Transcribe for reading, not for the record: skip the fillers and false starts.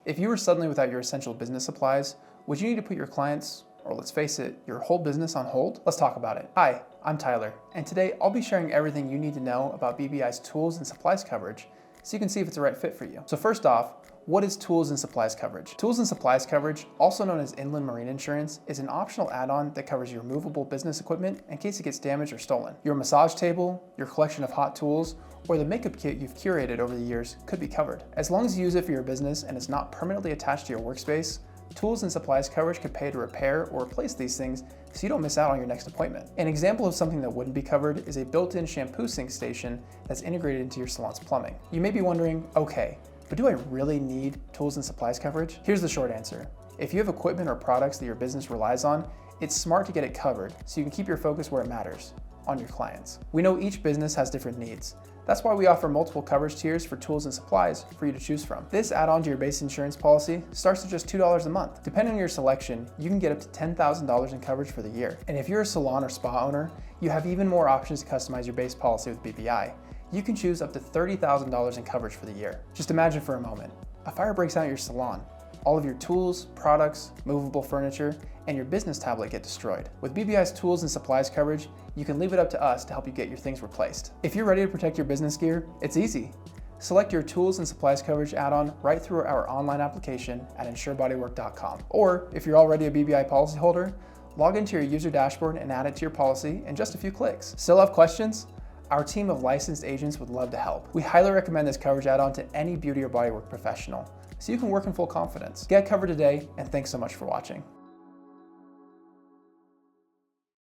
If you were suddenly without your essential business supplies, would you need to put your clients, or let's face it, your whole business on hold? Let's talk about it. Hi, I'm Tyler, and today I'll be sharing everything you need to know about BBI's tools and supplies coverage so you can see if it's the right fit for you. So first off, what is tools and supplies coverage? Tools and supplies coverage, also known as inland marine insurance, is an optional add-on that covers your movable business equipment in case it gets damaged or stolen. Your massage table, your collection of hot tools, or the makeup kit you've curated over the years could be covered. As long as you use it for your business and it's not permanently attached to your workspace, tools and supplies coverage could pay to repair or replace these things so you don't miss out on your next appointment. An example of something that wouldn't be covered is a built-in shampoo sink station that's integrated into your salon's plumbing. You may be wondering, okay, but do I really need tools and supplies coverage? Here's the short answer. If you have equipment or products that your business relies on, it's smart to get it covered so you can keep your focus where it matters, on your clients. We know each business has different needs. That's why we offer multiple coverage tiers for tools and supplies for you to choose from. This add-on to your base insurance policy starts at just $2 a month. Depending on your selection, you can get up to $10,000 in coverage for the year. And if you're a salon or spa owner, you have even more options to customize your base policy with BBI. You can choose up to $30,000 in coverage for the year. Just imagine for a moment, a fire breaks out at your salon. All of your tools, products, movable furniture, and your business tablet get destroyed. With BBI's tools and supplies coverage, you can leave it up to us to help you get your things replaced. If you're ready to protect your business gear, it's easy. Select your tools and supplies coverage add-on right through our online application at insurebodywork.com. Or if you're already a BBI policyholder, log into your user dashboard and add it to your policy in just a few clicks. Still have questions? Our team of licensed agents would love to help. We highly recommend this coverage add-on to any beauty or bodywork professional, so you can work in full confidence. Get covered today, and thanks so much for watching.